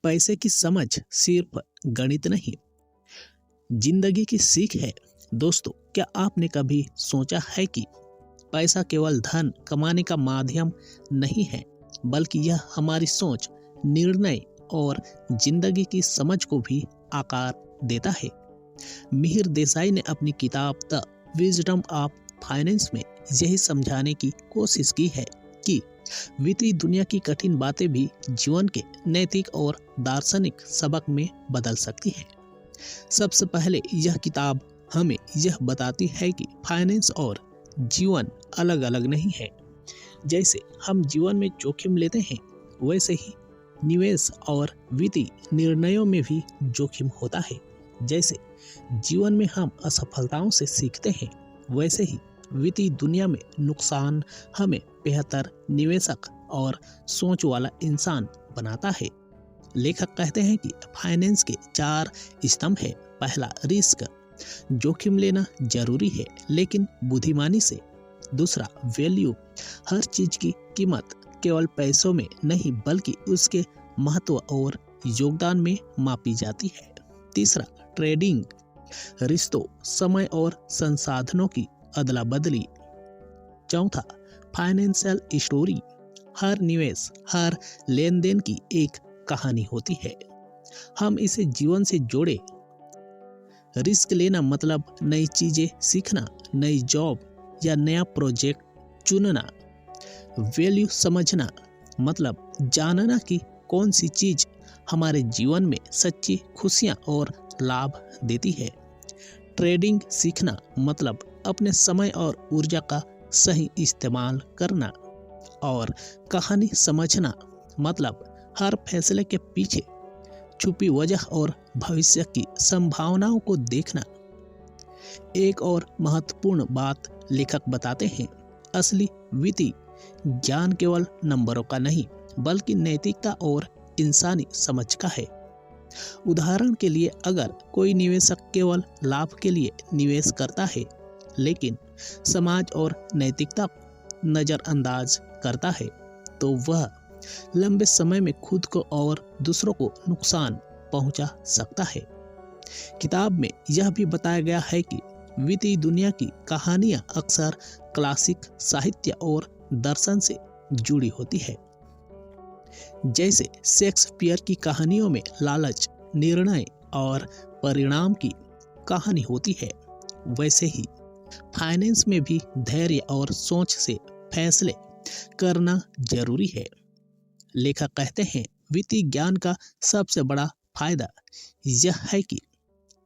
पैसे की समझ सिर्फ गणित नहीं, जिंदगी की सीख है। दोस्तों, क्या आपने कभी सोचा है कि पैसा केवल धन कमाने का माध्यम नहीं है, बल्कि यह हमारी सोच, निर्णय और जिंदगी की समझ को भी आकार देता है। मिहिर देसाई ने अपनी किताब द विजडम ऑफ फाइनेंस में यही समझाने की कोशिश की है कि वित्तीय दुनिया की कठिन बातें भी जीवन के नैतिक और दार्शनिक सबक में बदल सकती हैं। सबसे पहले यह किताब हमें यह बताती है कि फाइनेंस और जीवन अलग अलग नहीं है। जैसे हम जीवन में जोखिम लेते हैं, वैसे ही निवेश और वित्तीय निर्णयों में भी जोखिम होता है। जैसे जीवन में हम असफलताओं से सीखते हैं, वैसे ही वित्तीय दुनिया में नुकसान हमें बेहतर निवेशक और सोच वाला इंसान बनाता है। लेखक कहते हैं कि फाइनेंस के 4 स्तंभ है। पहला, रिस्क, जोखिम लेना जरूरी है लेकिन बुद्धिमानी से। दूसरा, वैल्यू, हर चीज की कीमत केवल पैसों में नहीं बल्कि उसके महत्व और योगदान में मापी जाती है। तीसरा, ट्रेडिंग, रिश्तों, समय और संसाधनों की अदला बदली। चौथा, फाइनेंशियल स्टोरी, हर निवेश, हर लेन देन की एक कहानी होती है, हम इसे जीवन से जोड़े। रिस्क लेना मतलब नई चीजें सीखना, नई जॉब या नया प्रोजेक्ट चुनना। वैल्यू समझना मतलब जानना कि कौन सी चीज हमारे जीवन में सच्ची खुशियां और लाभ देती है। ट्रेडिंग सीखना मतलब अपने समय और ऊर्जा का सही इस्तेमाल करना। और कहानी समझना मतलब हर फैसले के पीछे छुपी वजह और भविष्य की संभावनाओं को देखना। एक और महत्वपूर्ण बात लेखक बताते हैं, असली वित्तीय ज्ञान केवल नंबरों का नहीं बल्कि नैतिकता और इंसानी समझ का है। उदाहरण के लिए, अगर कोई निवेशक केवल लाभ के लिए निवेश करता है लेकिन समाज और नैतिकता को नजरअंदाज करता है, तो वह लंबे समय में खुद को और दूसरों को नुकसान पहुंचा सकता है। किताब में यह भी बताया गया है कि वित्तीय दुनिया की कहानियां अक्सर क्लासिक साहित्य और दर्शन से जुड़ी होती है। जैसे शेक्सपियर की कहानियों में लालच, निर्णय और परिणाम की कहानी होती है, वैसे ही फाइनेंस में भी धैर्य और सोच से फैसले करना जरूरी है। लेखक कहते हैं, वित्तीय ज्ञान का सबसे बड़ा फायदा यह है कि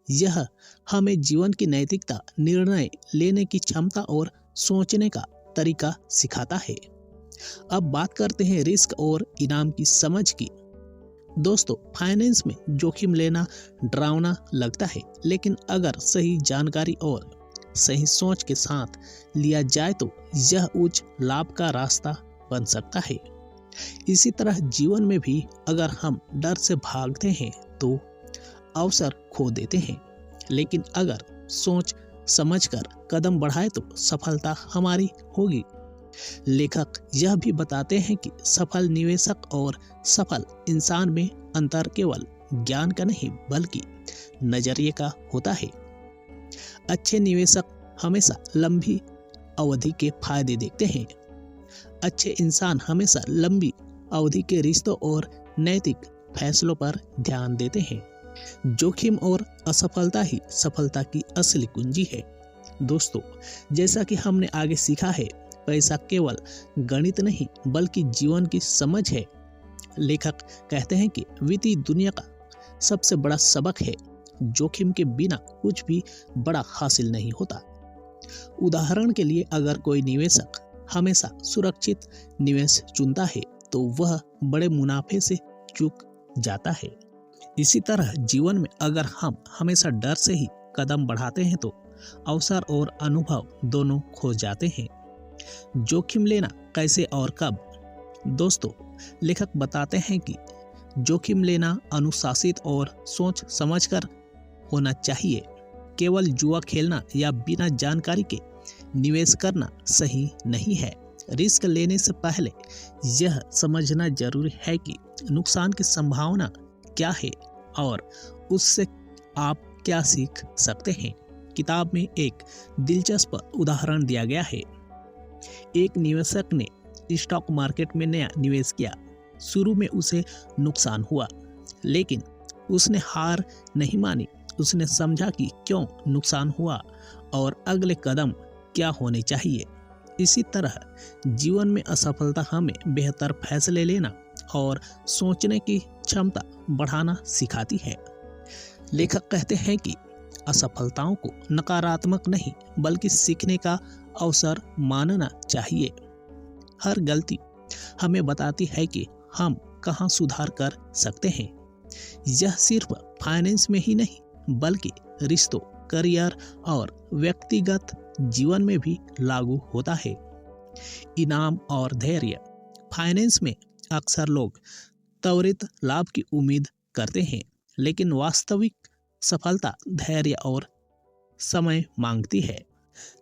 यह हमें जीवन की नैतिकता, निर्णय लेने की क्षमता और सोचने का तरीका सिखाता है। अब बात करते हैं रिस्क और इनाम की समझ की। दोस्तों, फाइनेंस में जोखिम लेना डरावना लगता है, लेकिन अगर सही जानकारी और सही सोच के साथ लिया जाए तो यह उच्च लाभ का रास्ता बन सकता है। इसी तरह जीवन में भी अगर हम डर से भागते हैं तो अवसर खो देते हैं, लेकिन अगर सोच समझकर कदम बढ़ाए तो सफलता हमारी होगी। लेखक यह भी बताते हैं कि सफल निवेशक और सफल इंसान में अंतर केवल ज्ञान का नहीं बल्कि नजरिए का होता है। अच्छे निवेशक हमेशा लंबी अवधि के फायदे देखते हैं। अच्छे इंसान हमेशा लंबी अवधि के रिश्तों और नैतिक फैसलों पर ध्यान देते हैं। जोखिम और असफलता ही सफलता की असली कुंजी है। दोस्तों, जैसा कि हमने आगे सीखा है, पैसा केवल गणित नहीं बल्कि जीवन की समझ है। लेखक कहते हैं कि वित्तीय दुनिया का सबसे बड़ा सबक है, जोखिम के बिना कुछ भी बड़ा हासिल नहीं होता। उदाहरण के लिए, अगर कोई निवेशक हमेशा सुरक्षित निवेश चुनता है तो वह बड़े मुनाफे से चूक जाता है। इसी तरह जीवन में अगर हम हमेशा डर से ही कदम बढ़ाते हैं तो अवसर और अनुभव दोनों खो जाते हैं। जोखिम लेना कैसे और कब? दोस्तों, लेखक बताते हैं कि जोखिम लेना अनुशासित और सोच समझकर होना चाहिए। केवल जुआ खेलना या बिना जानकारी के निवेश करना सही नहीं है। रिस्क लेने से पहले यह समझना जरूरी है कि नुकसान की संभावना क्या है और उससे आप क्या सीख सकते हैं। किताब में एक दिलचस्प उदाहरण दिया गया है। एक निवेशक ने स्टॉक मार्केट में नया निवेश किया। शुरू में उसे नुकसान हुआ, लेकिन उसने हार नहीं मानी। उसने समझा कि क्यों नुकसान हुआ और अगले कदम क्या होने चाहिए। इसी तरह जीवन में असफलता हमें बेहतर फैसले लेना और सोचने की क्षमता बढ़ाना सिखाती है। लेखक कहते हैं कि असफलताओं को नकारात्मक नहीं बल्कि सीखने का अवसर मानना चाहिए। हर गलती हमें बताती है कि हम कहाँ सुधार कर सकते हैं। यह सिर्फ फाइनेंस में ही नहीं बल्कि रिश्तों, करियर और व्यक्तिगत जीवन में भी लागू होता है। इनाम और धैर्य। फाइनेंस में अक्सर लोग त्वरित लाभ की उम्मीद करते हैं, लेकिन वास्तविक सफलता धैर्य और समय मांगती है।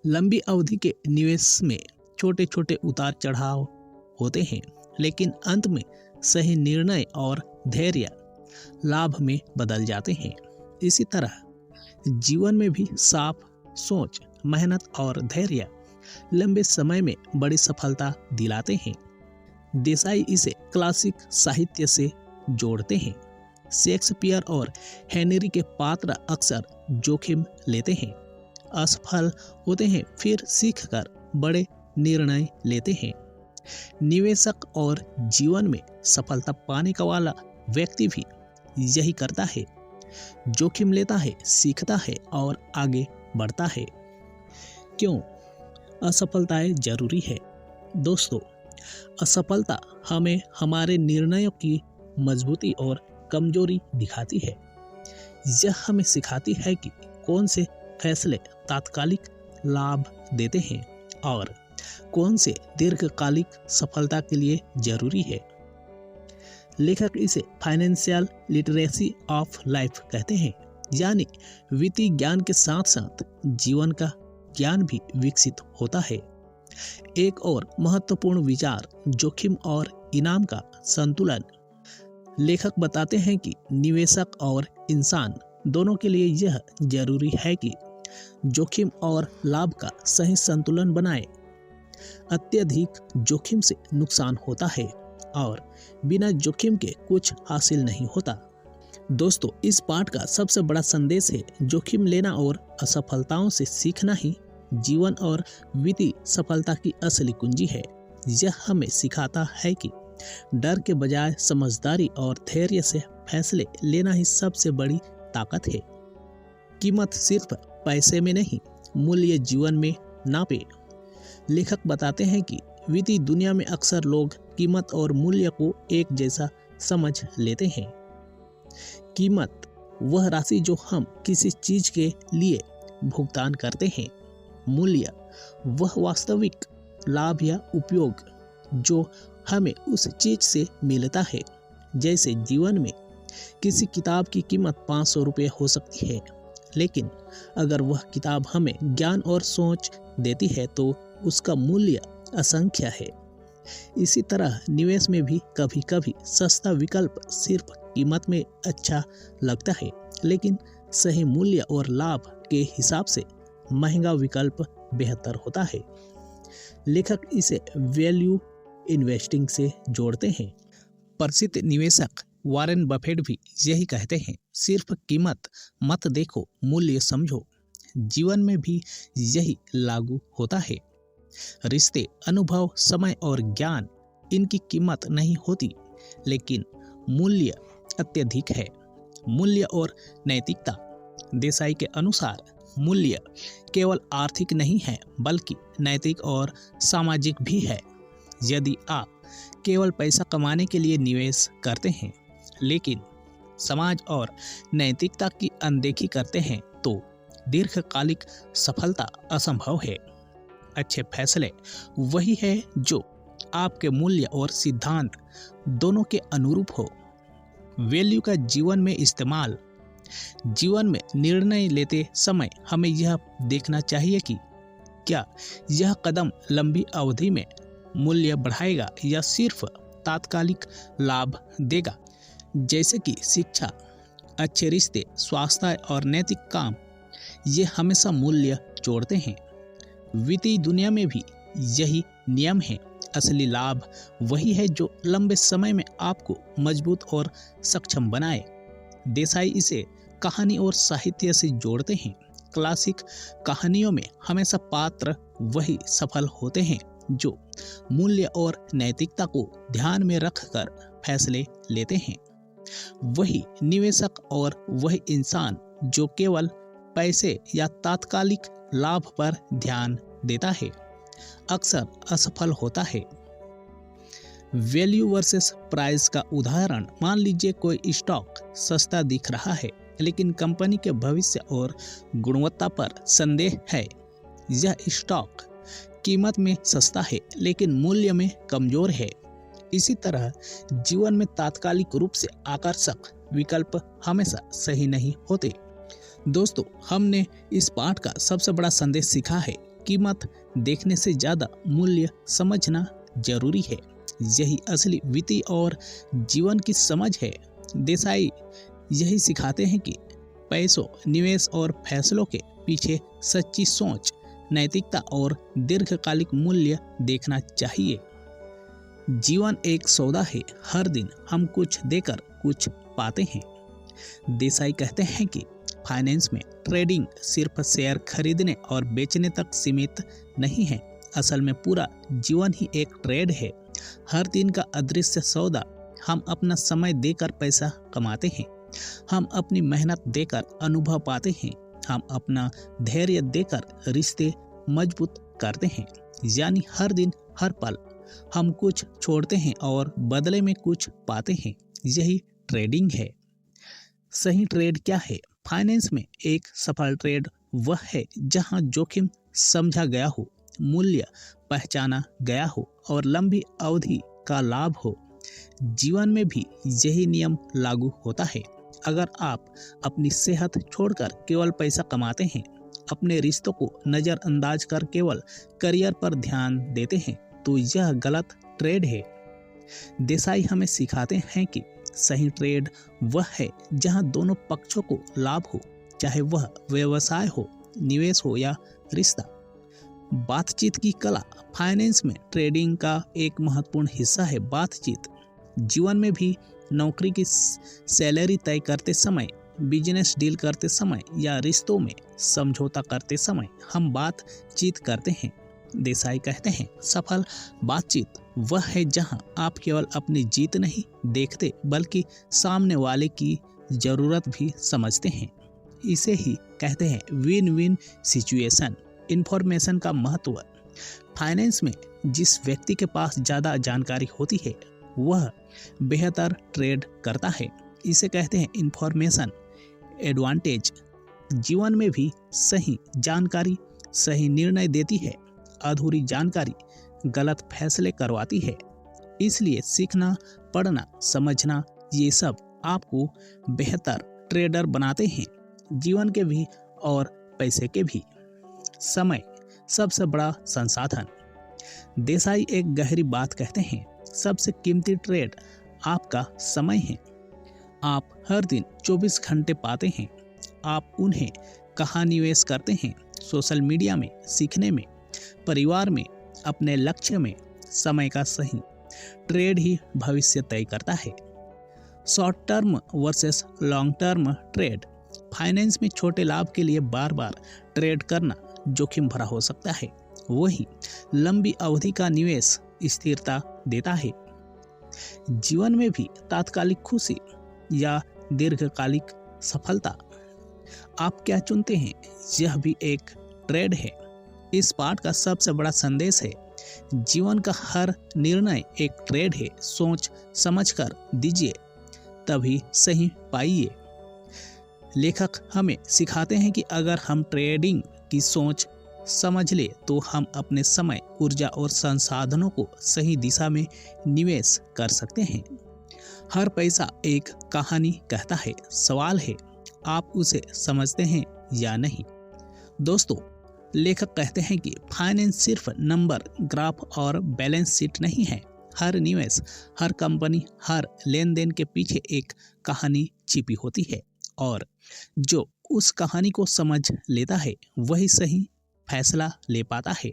लंबी अवधि के निवेश में छोटे छोटे उतार चढ़ाव होते हैं, लेकिन अंत में सही निर्णय और धैर्य लाभ में बदल जाते हैं। इसी तरह जीवन में भी साफ सोच, मेहनत और धैर्य लंबे समय में बड़ी सफलता दिलाते हैं। देसाई इसे क्लासिक साहित्य से जोड़ते हैं। शेक्सपियर और हेनरी के पात्र अक्सर जोखिम लेते हैं, असफल होते हैं, फिर सीखकर बड़े निर्णय लेते हैं। निवेशक और जीवन में सफलता पाने का वाला व्यक्ति भी यही करता है। जोखिम लेता है, सीखता है और आगे बढ़ता है। क्यों असफलताएं जरूरी है? दोस्तों, असफलता हमें हमारे निर्णयों की मजबूती और कमजोरी दिखाती है। यह हमें सिखाती है कि कौन से फैसले तात्कालिक लाभ देते हैं और कौन से दीर्घकालिक सफलता के लिए जरूरी है। लेखक इसे फाइनेंशियल लिटरेसी ऑफ लाइफ कहते हैं, यानी वित्तीय ज्ञान के साथ साथ जीवन का ज्ञान भी विकसित होता है। एक और महत्वपूर्ण विचार, जोखिम और इनाम का संतुलन। लेखक बताते हैं कि निवेशक और इंसान दोनों के लिए यह जरूरी है कि जोखिम और लाभ का सही संतुलन बनाए। अत्यधिक जोखिम से नुकसान होता है और बिना जोखिम के कुछ हासिल नहीं होता। दोस्तों, इस पाठ का सबसे बड़ा संदेश है, जोखिम लेना और असफलताओं से सीखना ही जीवन और वित्तीय सफलता की असली कुंजी है। यह हमें सिखाता है कि डर के बजाय समझदारी और धैर्य से फैसले लेना ही सबसे बड़ी ताकत है। कीमत सिर्फ पैसे में नहीं, मूल्य जीवन में नापे। लेखक बताते हैं कि वित्तीय दुनिया में अक्सर लोग कीमत और मूल्य को एक जैसा समझ लेते हैं। कीमत वह राशि जो हम किसी चीज के लिए भुगतान करते हैं। मूल्य वह वास्तविक लाभ या उपयोग जो हमें उस चीज से मिलता है। जैसे जीवन में किसी किताब की कीमत 500 रुपये हो सकती है, लेकिन अगर वह किताब हमें ज्ञान और सोच देती है तो उसका मूल्य असंख्य है। इसी तरह निवेश में भी कभी कभी सस्ता विकल्प सिर्फ कीमत में अच्छा लगता है, लेकिन सही मूल्य और लाभ के हिसाब से महंगा विकल्प बेहतर होता है। लेखक इसे वैल्यू इन्वेस्टिंग से जोड़ते हैं। प्रसिद्ध निवेशक वॉरेन बफेट भी यही कहते हैं, सिर्फ कीमत मत देखो, मूल्य समझो। जीवन में भी यही लागू होता है। रिश्ते, अनुभव, समय और ज्ञान, इनकी कीमत नहीं होती, लेकिन मूल्य अत्यधिक है। मूल्य और नैतिकता। देसाई के अनुसार मूल्य केवल आर्थिक नहीं है बल्कि नैतिक और सामाजिक भी है। यदि आप केवल पैसा कमाने के लिए निवेश करते हैं लेकिन समाज और नैतिकता की अनदेखी करते हैं तो दीर्घकालिक सफलता असंभव है। अच्छे फैसले वही है जो आपके मूल्य और सिद्धांत दोनों के अनुरूप हो। वैल्यू का जीवन में इस्तेमाल। जीवन में निर्णय लेते समय हमें यह देखना चाहिए कि क्या यह कदम लंबी अवधि में मूल्य बढ़ाएगा या सिर्फ तात्कालिक लाभ देगा। जैसे कि शिक्षा, अच्छे रिश्ते, स्वास्थ्य और नैतिक काम, ये हमेशा मूल्य जोड़ते हैं। वित्तीय दुनिया में भी यही नियम है। असली लाभ वही है जो लंबे समय में आपको मजबूत और सक्षम बनाए। देसाई इसे कहानी और साहित्य से जोड़ते हैं। क्लासिक कहानियों में हमेशा पात्र वही सफल होते हैं जो मूल्य और नैतिकता को ध्यान में रखकर फैसले लेते हैं। वही निवेशक और वही इंसान जो केवल पैसे या तात्कालिक लाभ पर ध्यान देता है, अक्सर असफल होता है। वैल्यू वर्सेस प्राइस का उदाहरण, मान लीजिए कोई स्टॉक सस्ता दिख रहा है लेकिन कंपनी के भविष्य और गुणवत्ता पर संदेह है। यह स्टॉक कीमत में सस्ता है लेकिन मूल्य में कमजोर है। इसी तरह जीवन में तात्कालिक रूप से आकर्षक विकल्प हमेशा सही नहीं होते। दोस्तों, हमने इस पाठ का सबसे बड़ा संदेश सीखा है, कीमत देखने से ज्यादा मूल्य समझना जरूरी है। यही असली वित्तीय और जीवन की समझ है। देसाई यही सिखाते हैं कि पैसों, निवेश और फैसलों के पीछे सच्ची सोच, नैतिकता और दीर्घकालिक मूल्य देखना चाहिए। जीवन एक सौदा है, हर दिन हम कुछ देकर कुछ पाते हैं। देसाई कहते हैं कि फाइनेंस में ट्रेडिंग सिर्फ शेयर खरीदने और बेचने तक सीमित नहीं है। असल में पूरा जीवन ही एक ट्रेड है। हर दिन का अदृश्य सौदा। हम अपना समय देकर पैसा कमाते हैं, हम अपनी मेहनत देकर अनुभव पाते हैं, हम अपना धैर्य देकर रिश्ते मजबूत करते हैं। यानी हर दिन, हर पल हम कुछ छोड़ते हैं और बदले में कुछ पाते हैं। यही ट्रेडिंग है। सही ट्रेड क्या है? फाइनेंस में एक सफल ट्रेड वह है जहां जोखिम समझा गया हो, मूल्य पहचाना गया हो और लंबी अवधि का लाभ हो। जीवन में भी यही नियम लागू होता है। अगर आप अपनी सेहत छोड़कर केवल पैसा कमाते हैं, अपने रिश्तों को नजरअंदाज कर केवल करियर पर ध्यान देते हैं, तो यह गलत ट्रेड है। देसाई हमें सिखाते हैं कि सही ट्रेड वह है जहां दोनों पक्षों को लाभ हो, चाहे वह व्यवसाय हो, निवेश हो या रिश्ता। बातचीत की कला फाइनेंस में ट्रेडिंग का एक महत्वपूर्ण हिस्सा है। बातचीत जीवन में भी, नौकरी की सैलरी तय करते समय, बिजनेस डील करते समय या रिश्तों में समझौता करते समय हम बातचीत करते हैं। देसाई कहते हैं, सफल बातचीत वह है जहां आप केवल अपनी जीत नहीं देखते बल्कि सामने वाले की जरूरत भी समझते हैं। इसे ही कहते हैं विन विन सिचुएशन। इंफॉर्मेशन का महत्व। फाइनेंस में जिस व्यक्ति के पास ज़्यादा जानकारी होती है वह बेहतर ट्रेड करता है। इसे कहते हैं इंफॉर्मेशन एडवांटेज। जीवन में भी सही जानकारी सही निर्णय देती है, अधूरी जानकारी गलत फैसले करवाती है। इसलिए सीखना, पढ़ना, समझना, ये सब आपको बेहतर ट्रेडर बनाते हैं, जीवन के भी और पैसे के भी। समय सबसे बड़ा संसाधन। देसाई एक गहरी बात कहते हैं, सबसे कीमती ट्रेड आपका समय है। आप हर दिन 24 घंटे पाते हैं। आप उन्हें कहाँ निवेश करते हैं? सोशल मीडिया में, सीखने में, परिवार में, अपने लक्ष्य में। समय का सही ट्रेड ही भविष्य तय करता है। Short term versus long term trade. Finance में छोटे लाभ के लिए बार बार ट्रेड करना जोखिम भरा हो सकता है। वही लंबी अवधि का निवेश स्थिरता देता है। जीवन में भी तात्कालिक खुशी या दीर्घकालिक सफलता, आप क्या चुनते हैं? यह भी एक ट्रेड है। इस पाठ का सबसे बड़ा संदेश है, जीवन का हर निर्णय एक ट्रेड है। सोच समझ कर दीजिए, तभी सही पाइए। लेखक हमें सिखाते हैं कि अगर हम ट्रेडिंग की सोच समझ ले तो हम अपने समय, ऊर्जा और संसाधनों को सही दिशा में निवेश कर सकते हैं। हर पैसा एक कहानी कहता है। सवाल है, आप उसे समझते हैं या नहीं? दोस्तों, लेखक कहते हैं कि फाइनेंस सिर्फ नंबर, ग्राफ और बैलेंस शीट नहीं है। हर निवेश, हर कंपनी, हर लेन देन के पीछे एक कहानी छिपी होती है और जो उस कहानी को समझ लेता है वही सही फैसला ले पाता है।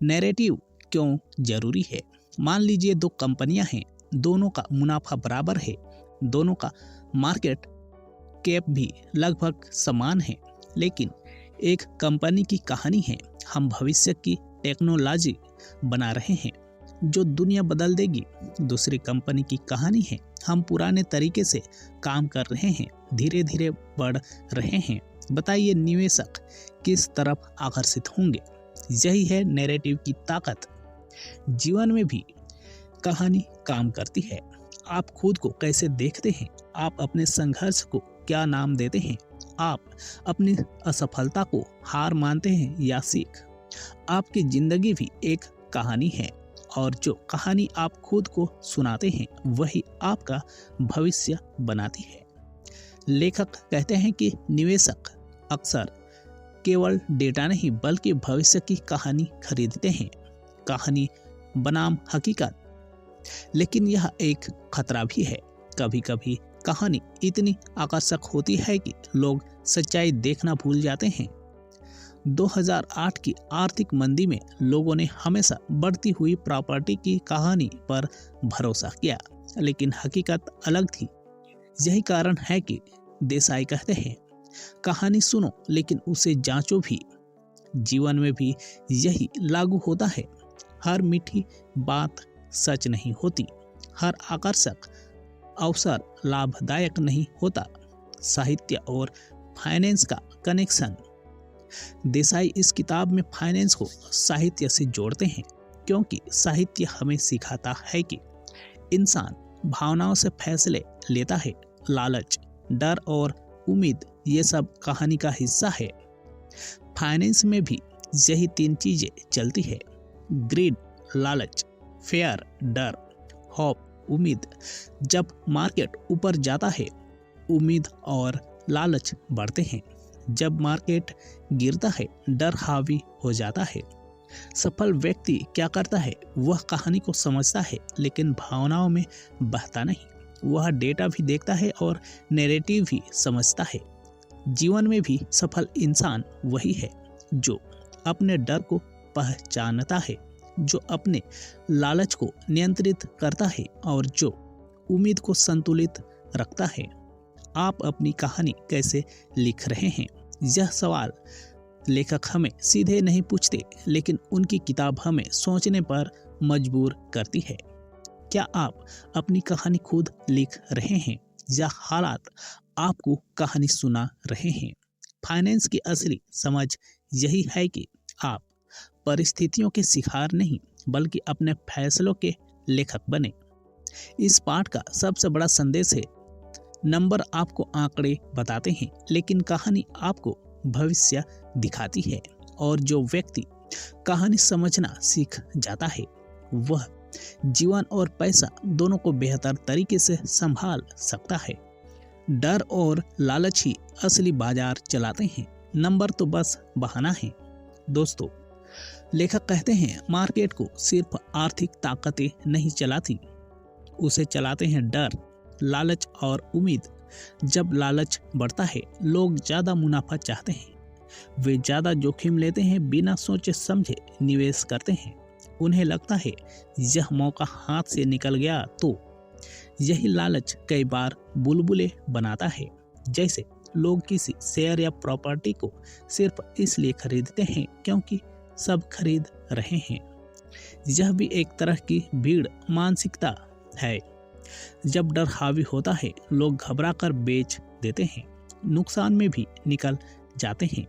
नैरेटिव क्यों जरूरी है? मान लीजिए दो कंपनियां हैं, दोनों का मुनाफा बराबर है, दोनों का मार्केट कैप भी लगभग समान है, लेकिन एक कंपनी की कहानी है हम भविष्य की टेक्नोलॉजी बना रहे हैं जो दुनिया बदल देगी। दूसरी कंपनी की कहानी है हम पुराने तरीके से काम कर रहे हैं, धीरे धीरे बढ़ रहे हैं। बताइए निवेशक किस तरफ आकर्षित होंगे? यही है नैरेटिव की ताकत। जीवन में भी कहानी काम करती है। आप खुद को कैसे देखते हैं? आप अपने संघर्ष को क्या नाम देते हैं? आप अपनी असफलता को हार मानते हैं या सीख? आपकी जिंदगी भी एक कहानी है और जो कहानी आप खुद को सुनाते हैं वही आपका भविष्य बनाती है। लेखक कहते हैं कि निवेशक अक्सर केवल डेटा नहीं बल्कि भविष्य की कहानी खरीदते हैं। कहानी बनाम हकीकत। लेकिन यह एक खतरा भी है। कभी कभी कहानी इतनी आकर्षक होती है कि लोग सच्चाई देखना भूल जाते हैं। 2008 की आर्थिक मंदी में लोगों ने हमेशा बढ़ती हुई प्रॉपर्टी की कहानी पर भरोसा किया, लेकिन हकीकत अलग थी। यही कारण है कि देसाई कहते हैं, कहानी सुनो लेकिन उसे जांचो भी। जीवन में भी यही लागू होता है। हर मीठी बात सच नहीं होती, हर आकर्षक अवसर लाभदायक नहीं होता। साहित्य और फाइनेंस का कनेक्शन। देसाई इस किताब में फाइनेंस को साहित्य से जोड़ते हैं क्योंकि साहित्य हमें सिखाता है कि इंसान भावनाओं से फैसले लेता है। लालच, डर और उम्मीद ये सब कहानी का हिस्सा है। फाइनेंस में भी यही तीन चीजें चलती है। ग्रीड लालच, फेयर डर, होप उम्मीद। जब मार्केट ऊपर जाता है उम्मीद और लालच बढ़ते हैं, जब मार्केट गिरता है डर हावी हो जाता है। सफल व्यक्ति क्या करता है? वह कहानी को समझता है लेकिन भावनाओं में बहता नहीं। वह डेटा भी देखता है और नैरेटिव भी समझता है। जीवन में भी सफल इंसान वही है जो अपने डर को पहचानता है, जो अपने लालच को नियंत्रित करता है और जो उम्मीद को संतुलित रखता है। आप अपनी कहानी कैसे लिख रहे हैं? यह सवाल लेखक हमें सीधे नहीं पूछते, लेकिन उनकी किताब हमें सोचने पर मजबूर करती है। क्या आप अपनी कहानी खुद लिख रहे हैं या हालात आपको कहानी सुना रहे हैं? फाइनेंस की असली समझ यही है कि आप परिस्थितियों के शिकार नहीं बल्कि अपने फैसलों के लेखक बने। इस पाठ का सबसे बड़ा संदेश है, नंबर आपको आंकड़े बताते हैं लेकिन कहानी आपको भविष्य दिखाती है। और जो व्यक्ति कहानी समझना सीख जाता है वह जीवन और पैसा दोनों को बेहतर तरीके से संभाल सकता है। डर और लालच ही असली बाजार चलाते हैं, नंबर तो बस बहाना है। दोस्तों, लेखक कहते हैं मार्केट को सिर्फ आर्थिक ताकतें नहीं चलाती, उसे चलाते हैं डर, लालच और उम्मीद। जब लालच बढ़ता है लोग ज्यादा मुनाफा चाहते हैं, वे ज्यादा जोखिम लेते हैं, बिना सोचे समझे निवेश करते हैं। उन्हें लगता है यह मौका हाथ से निकल गया तो। यही लालच कई बार बुलबुले बनाता है। जैसे लोग किसी शेयर या प्रॉपर्टी को सिर्फ इसलिए खरीदते हैं क्योंकि सब खरीद रहे हैं। यह भी एक तरह की भीड़ मानसिकता है। जब डर हावी होता है लोग घबरा कर बेच देते हैं, नुकसान में भी निकल जाते हैं,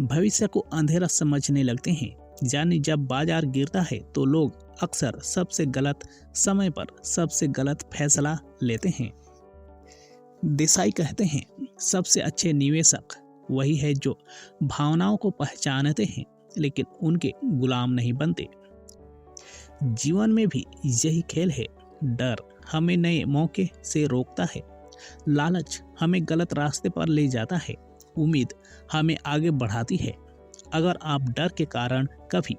भविष्य को अंधेरा समझने लगते हैं। यानी जब बाजार गिरता है तो लोग अक्सर सबसे गलत समय पर सबसे गलत फैसला लेते हैं। देसाई कहते हैं सबसे अच्छे निवेशक वही है जो भावनाओं को पहचानते हैं लेकिन उनके गुलाम नहीं बनते। जीवन में भी यही खेल है। डर हमें नए मौके से रोकता है, लालच हमें गलत रास्ते पर ले जाता है, उम्मीद हमें आगे बढ़ाती है। अगर आप डर के कारण कभी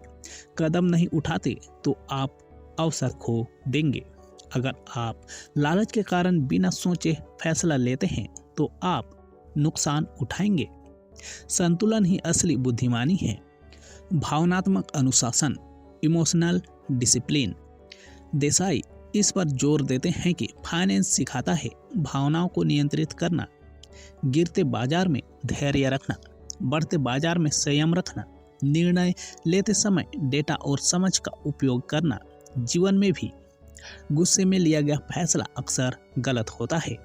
कदम नहीं उठाते तो आप अवसर खो देंगे। अगर आप लालच के कारण बिना सोचे फैसला लेते हैं तो आप नुकसान उठाएंगे। संतुलन ही असली बुद्धिमानी है। भावनात्मक अनुशासन, इमोशनल डिसिप्लिन। देसाई इस पर जोर देते हैं कि फाइनेंस सिखाता है भावनाओं को नियंत्रित करना, गिरते बाजार में धैर्य रखना, बढ़ते बाजार में संयम रखना, निर्णय लेते समय डेटा और समझ का उपयोग करना। जीवन में भी गुस्से में लिया गया फैसला अक्सर गलत होता है।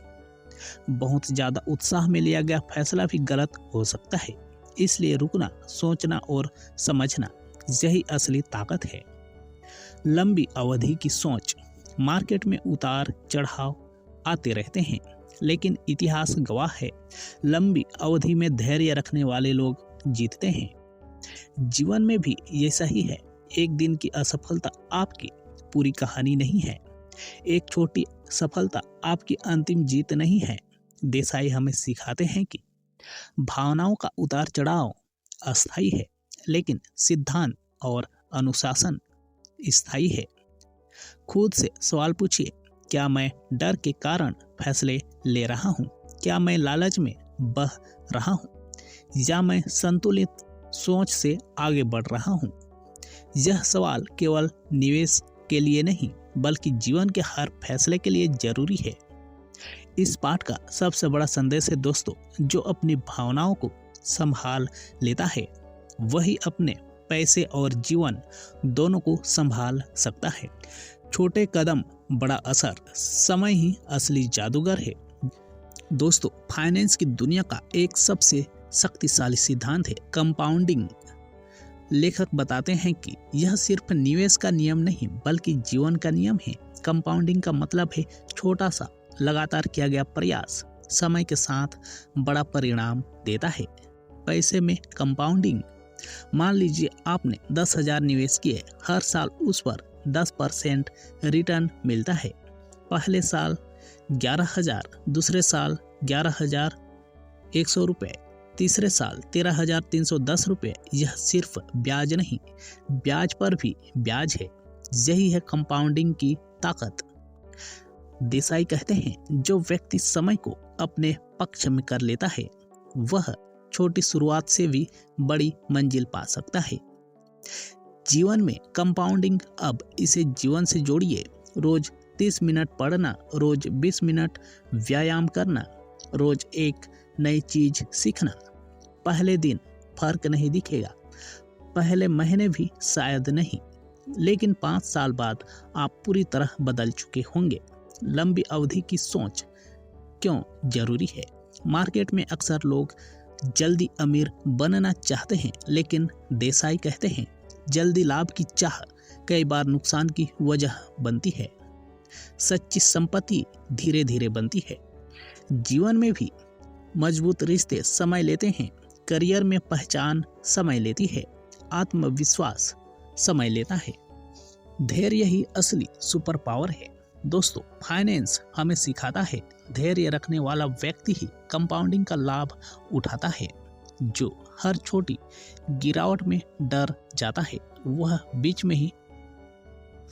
बहुत ज़्यादा उत्साह में लिया गया फैसला भी गलत हो सकता है। इसलिए रुकना, सोचना और समझना यही असली ताकत है। लंबी अवधि की सोच। मार्केट में उतार चढ़ाव आते रहते हैं, लेकिन इतिहास गवाह है लंबी अवधि में धैर्य रखने वाले लोग जीतते हैं। जीवन में भी ये सही है। एक दिन की असफलता आपकी पूरी कहानी नहीं है। एक छोटी सफलता आपकी अंतिम जीत नहीं है। देसाई हमें सिखाते हैं कि भावनाओं का उतार चढ़ाव अस्थायी है, लेकिन सिद्धांत और अनुशासन स्थायी है। खुद से सवाल पूछिए, क्या मैं डर के कारण फैसले ले रहा हूँ? क्या मैं लालच में बह रहा हूँ, या मैं संतुलित सोच से आगे बढ़ रहा हूँ? यह सवाल केवल निवेश के लिए नहीं, बल्कि जीवन के हर फैसले के लिए जरूरी है। इस पाठ का सबसे बड़ा संदेश है दोस्तों, जो अपनी भावनाओं को संभाल लेता है वही अपने पैसे और जीवन दोनों को संभाल सकता है। छोटे कदम, बड़ा असर। समय ही असली जादूगर है। दोस्तों, फाइनेंस की दुनिया का एक सबसे शक्तिशाली सिद्धांत है कंपाउंडिंग। लेखक बताते हैं कि यह सिर्फ निवेश का नियम नहीं, बल्कि जीवन का नियम है। कंपाउंडिंग का मतलब है छोटा सा लगातार किया गया प्रयास समय के साथ बड़ा परिणाम देता है। पैसे में कंपाउंडिंग। मान लीजिए आपने 10,000 निवेश किए, हर साल उस पर 10% रिटर्न मिलता है। पहले साल 11,000, दूसरे साल 11,100 रुपये, तीसरे साल 13,310 रुपये। यह सिर्फ ब्याज नहीं, ब्याज पर भी ब्याज है। यही है कंपाउंडिंग की ताकत। देसाई कहते हैं, जो व्यक्ति समय को अपने पक्ष में कर लेता है वह छोटी शुरुआत से भी बड़ी मंजिल पा सकता है। जीवन में कंपाउंडिंग, अब इसे जीवन से जोड़िए। रोज 30 मिनट पढ़ना, रोज 20 मिनट व्यायाम करना, रोज एक नई चीज सीखना। पहले दिन फर्क नहीं दिखेगा, पहले महीने भी शायद नहीं, लेकिन 5 साल बाद आप पूरी तरह बदल चुके होंगे। लंबी अवधि की सोच क्यों जरूरी है? मार्केट में अक्सर लोग जल्दी अमीर बनना चाहते हैं, लेकिन देसाई कहते हैं जल्दी लाभ की चाह कई बार नुकसान की वजह बनती है। सच्ची संपत्ति धीरे धीरे बनती है। जीवन में भी मजबूत रिश्ते समय लेते हैं, करियर में पहचान समय लेती है, आत्मविश्वास समय लेता है। धैर्य ही असली सुपर पावर है। दोस्तों, फाइनेंस हमें सिखाता है धैर्य रखने वाला व्यक्ति ही कंपाउंडिंग का लाभ उठाता है। जो हर छोटी गिरावट में डर जाता है वह बीच में ही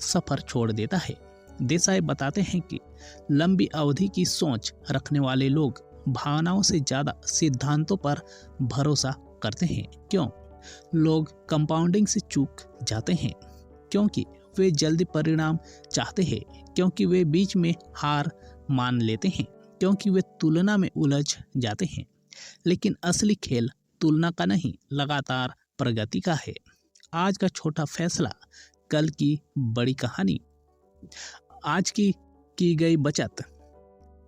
सफर छोड़ देता है। देसाई बताते हैं कि लंबी अवधि की सोच रखने वाले लोग भावनाओं से ज्यादा सिद्धांतों पर भरोसा करते हैं। क्यों? लोग कंपाउंडिंग से चूक जाते हैं क्योंकि वे जल्दी परिणाम चाहते हैं, क्योंकि वे बीच में हार मान लेते हैं, क्योंकि वे तुलना में उलझ जाते हैं। लेकिन असली खेल तुलना का नहीं, लगातार प्रगति का है। आज का छोटा फैसला, कल की बड़ी कहानी। आज की गई बचत,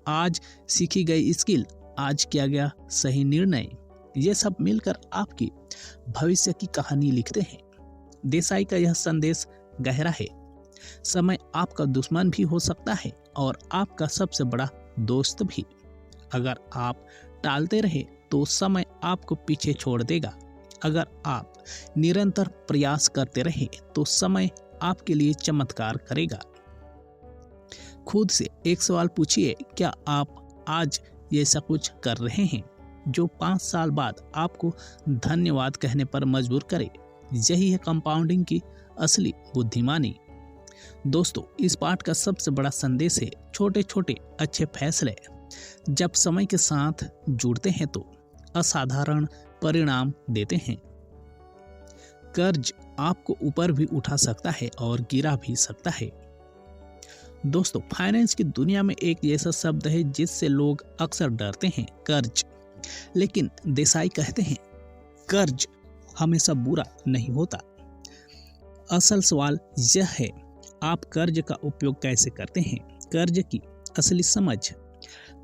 आज सीखी गई स्किल, आज किया गया सही निर्णय, ये सब मिलकर आपकी भविष्य की कहानी लिखते हैं। देसाई का यह संदेश गहरा है। समय आपका दुश्मन भी हो सकता है और आपका सबसे बड़ा दोस्त भी। अगर आप टालते रहे तो समय आपको पीछे छोड़ देगा। अगर आप निरंतर प्रयास करते रहे तो समय आपके लिए चमत्कार करेगा। खुद से एक सवाल पूछिए, क्या आप आज ऐसा कुछ कर रहे हैं जो 5 साल बाद आपको धन्यवाद कहने पर मजबूर करे? यही है कंपाउंडिंग की असली बुद्धिमानी। दोस्तों, इस पाठ का सबसे बड़ा संदेश है छोटे छोटे अच्छे फैसले जब समय के साथ जुड़ते हैं तो असाधारण परिणाम देते हैं। कर्ज आपको ऊपर भी उठा सकता है और गिरा भी सकता है। दोस्तों, फाइनेंस की दुनिया में एक ऐसा शब्द है जिससे लोग अक्सर डरते हैं, कर्ज। लेकिन देसाई कहते हैं कर्ज हमेशा बुरा नहीं होता। असल सवाल यह है, आप कर्ज का उपयोग कैसे करते हैं। कर्ज की असली समझ।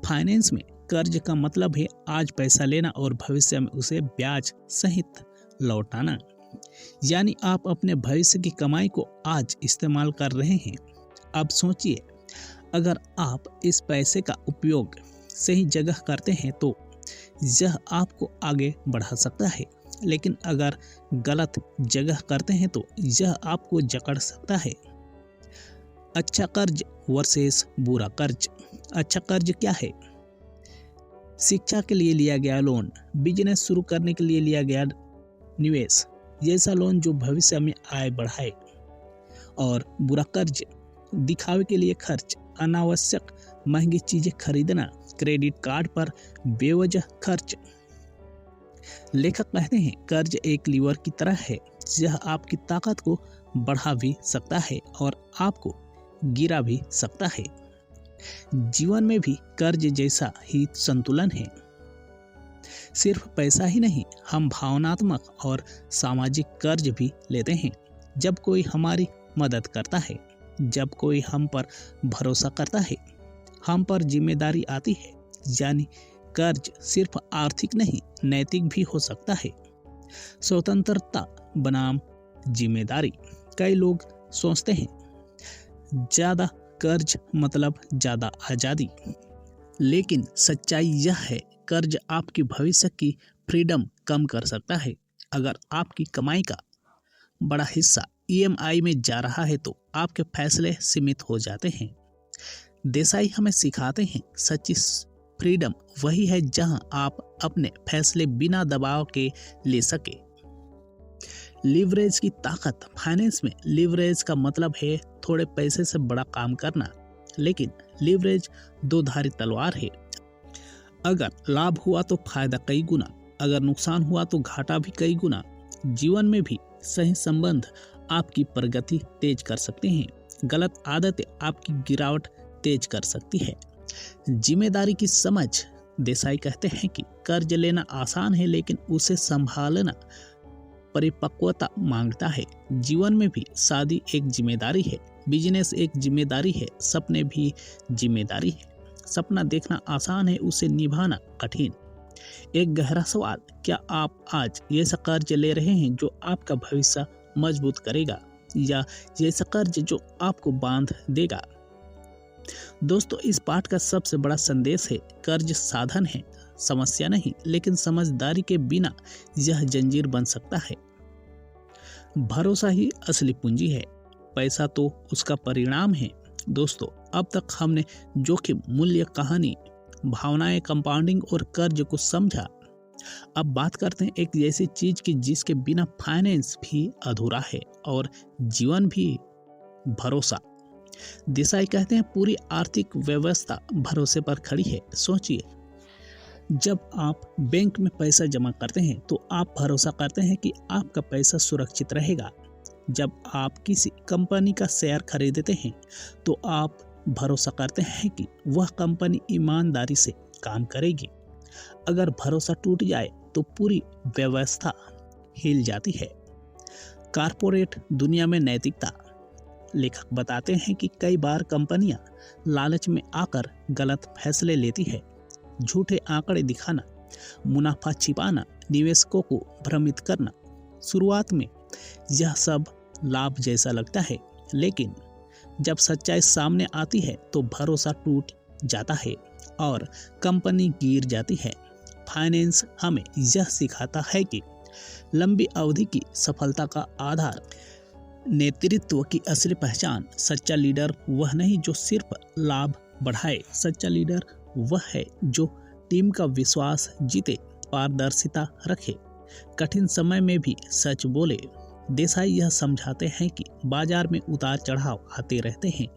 फाइनेंस में कर्ज का मतलब है आज पैसा लेना और भविष्य में उसे ब्याज सहित लौटाना। यानी आप अपने भविष्य की कमाई को आज इस्तेमाल कर रहे हैं। अब सोचिए, अगर आप इस पैसे का उपयोग सही जगह करते हैं तो यह आपको आगे बढ़ा सकता है, लेकिन अगर गलत जगह करते हैं तो यह आपको जकड़ सकता है। अच्छा कर्ज वर्सेस बुरा कर्ज। अच्छा कर्ज क्या है? शिक्षा के लिए लिया गया लोन, बिजनेस शुरू करने के लिए लिया गया निवेश, ऐसा लोन जो भविष्य में आय बढ़ाए। और बुरा कर्ज दिखावे के लिए खर्च, अनावश्यक महंगी चीजें खरीदना, क्रेडिट कार्ड पर बेवजह खर्च। लेखक कहते हैं कर्ज एक लीवर की तरह है, यह आपकी ताकत को बढ़ा भी सकता है और आपको गिरा भी सकता है। जीवन में भी कर्ज जैसा ही संतुलन है। सिर्फ पैसा ही नहीं, हम भावनात्मक और सामाजिक कर्ज भी लेते हैं। जब कोई हमारी मदद करता है, जब कोई हम पर भरोसा करता है, हम पर जिम्मेदारी आती है। यानी कर्ज सिर्फ आर्थिक नहीं, नैतिक भी हो सकता है। स्वतंत्रता बनाम जिम्मेदारी। कई लोग सोचते हैं ज्यादा कर्ज मतलब ज्यादा आजादी, लेकिन सच्चाई यह है कर्ज आपकी भविष्य की फ्रीडम कम कर सकता है। अगर आपकी कमाई का बड़ा हिस्सा ईएमआई में जा रहा है तो आपके फैसले सीमित हो जाते हैं। देसाई हमें सिखाते हैं सच्ची फ्रीडम वही है जहां आप अपने फैसले बिना दबाव के ले सके। लीवरेज की ताकत। फाइनेंस में लीवरेज का मतलब है थोड़े पैसे से बड़ा काम करना, लेकिन लीवरेज दो धारी तलवार है। अगर लाभ हुआ तो फायदा कई गुना, अगर नुकसान हुआ तो घाटा भी कई गुना। जीवन में भी सही संबंध आपकी प्रगति तेज कर सकते हैं, गलत आदतें आपकी गिरावट तेज कर सकती है। जिम्मेदारी की समझ। देसाई कहते हैं कि कर्ज लेना आसान है, लेकिन उसे संभालना परिपक्वता मांगता है। जीवन में भी शादी एक जिम्मेदारी है, बिजनेस एक जिम्मेदारी है, सपने भी जिम्मेदारी है। सपना देखना आसान है, उसे निभाना कठिन। एक गहरा सवाल, क्या आप आज ऐसा कर्ज ले रहे हैं जो आपका भविष्य मजबूत करेगा या ऐसा कर्ज जो आपको बांध देगा? दोस्तों, इस पाठ का सबसे बड़ा संदेश है कर्ज साधन है, समस्या नहीं, लेकिन समझदारी के बिना यह जंजीर बन सकता है। भरोसा ही असली पूंजी है, पैसा तो उसका परिणाम है। दोस्तों, अब तक हमने जोखिम, मूल्य, कहानी, भावनाएं, कंपाउंडिंग और कर्ज को समझा। अब बात करते हैं एक ऐसी चीज की जिसके बिना फाइनेंस भी अधूरा है और जीवन भी, भरोसा। देसाई कहते हैं पूरी आर्थिक व्यवस्था भरोसे पर खड़ी है। सोचिए, जब आप बैंक में पैसा जमा करते हैं तो आप भरोसा करते हैं कि आपका पैसा सुरक्षित रहेगा। जब आप किसी कंपनी का शेयर खरीदते हैं तो आप भरोसा करते हैं कि वह कंपनी ईमानदारी से काम करेगी। अगर भरोसा टूट जाए तो पूरी व्यवस्था हिल जाती है। कारपोरेट दुनिया में नैतिकता। लेखक बताते हैं कि कई बार कंपनियां लालच में आकर गलत फैसले लेती है। झूठे आंकड़े दिखाना, मुनाफा छिपाना, निवेशकों को भ्रमित करना। शुरुआत में यह सब लाभ जैसा लगता है, लेकिन जब सच्चाई सामने आती है तो भरोसा टूट जाता है और कंपनी गिर जाती है। फाइनेंस हमें यह सिखाता है कि लंबी अवधि की सफलता का आधार नेतृत्व की असली पहचान। सच्चा लीडर वह नहीं जो सिर्फ लाभ बढ़ाए, सच्चा लीडर वह है जो टीम का विश्वास जीते, पारदर्शिता रखे, कठिन समय में भी सच बोले देसाई यह समझाते हैं कि बाजार में उतार चढ़ाव आते रहते हैं,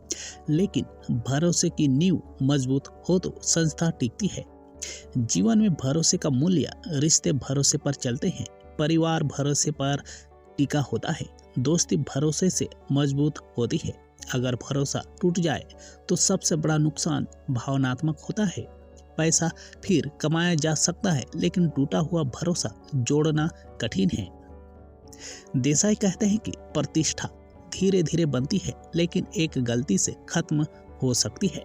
लेकिन भरोसे की नींव मजबूत हो तो संस्था टिकती है। जीवन में भरोसे का मूल्य, रिश्ते भरोसे पर चलते हैं, परिवार भरोसे पर टिका होता है, दोस्ती भरोसे से मजबूत होती है। अगर भरोसा टूट जाए तो सबसे बड़ा नुकसान भावनात्मक होता है। पैसा फिर कमाया जा सकता है, लेकिन टूटा हुआ भरोसा जोड़ना कठिन है। देसाई कहते हैं कि प्रतिष्ठा धीरे धीरे बनती है, लेकिन एक गलती से खत्म हो सकती है।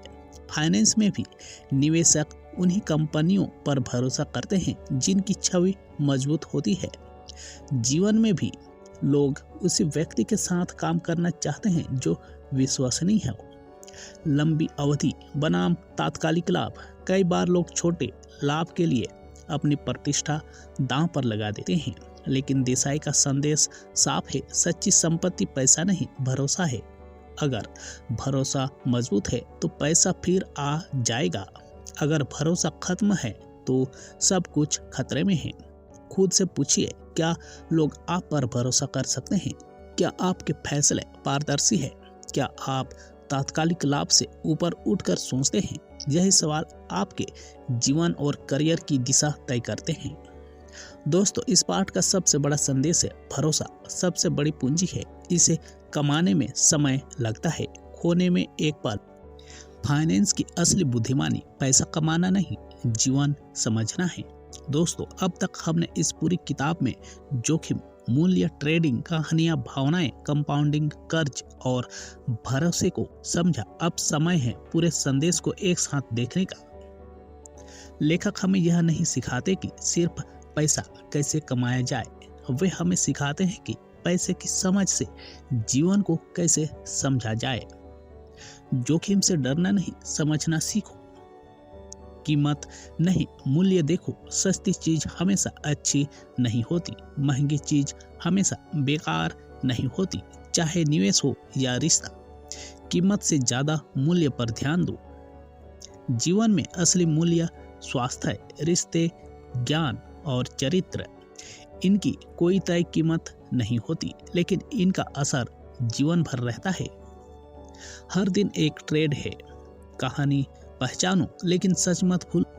फाइनेंस में भी निवेशक उन्हीं कंपनियों पर भरोसा करते हैं जिनकी छवि मजबूत होती है। जीवन में भी लोग उसी व्यक्ति के साथ काम करना चाहते हैं जो विश्वसनीय हो। लंबी अवधि बनाम तात्कालिक लाभ। कई बार लोग छोटे लाभ के लिए अपनी प्रतिष्ठा दांव पर लगा देते हैं, लेकिन देसाई का संदेश साफ है, सच्ची संपत्ति पैसा नहीं, भरोसा है। अगर भरोसा मजबूत है तो पैसा फिर आ जाएगा। अगर भरोसा खत्म है तो सब कुछ खतरे में है। खुद से पूछिए, क्या लोग आप पर भरोसा कर सकते हैं? क्या आपके फैसले पारदर्शी है? क्या आप तात्कालिक लाभ से ऊपर उठकर सोचते हैं? यही सवाल आपके जीवन और करियर की दिशा तय करते हैं। दोस्तों, इस पाठ का सबसे बड़ा संदेश है, भरोसा सबसे बड़ी पूंजी है। इसे कमाने में समय लगता है, खोने में एक पल। फाइनेंस की असली बुद्धिमानी पैसा कमाना नहीं, जीवन समझना है। दोस्तों, अब तक हमने इस पूरी किताब में जोखिम, मूल्य, ट्रेडिंग, कहानियां, भावनाएं, कंपाउंडिंग, कर्ज और भरोसे को समझा। अब समय है पूरे संदेश को एक साथ देखने का। लेखक हमें यह नहीं सिखाते कि सिर्फ पैसा कैसे कमाया जाए, वे हमें सिखाते हैं कि पैसे की समझ से जीवन को कैसे समझा जाए। जोखिम से डरना नहीं, समझना सीखो। कीमत नहीं, मूल्य देखो। सस्ती चीज हमेशा अच्छी नहीं होती, महंगी चीज हमेशा बेकार नहीं होती, चाहे निवेश हो या रिश्ता। कीमत से ज्यादा मूल्य पर ध्यान दो। जीवन में असली मूल्य स्वास्थ्य, रिश्ते, ज्ञान और चरित्र। इनकी कोई तय कीमत नहीं होती, लेकिन इनका असर जीवन भर रहता है। हर दिन एक ट्रेड है। कहानी पहचानो, लेकिन सच मत भूलो।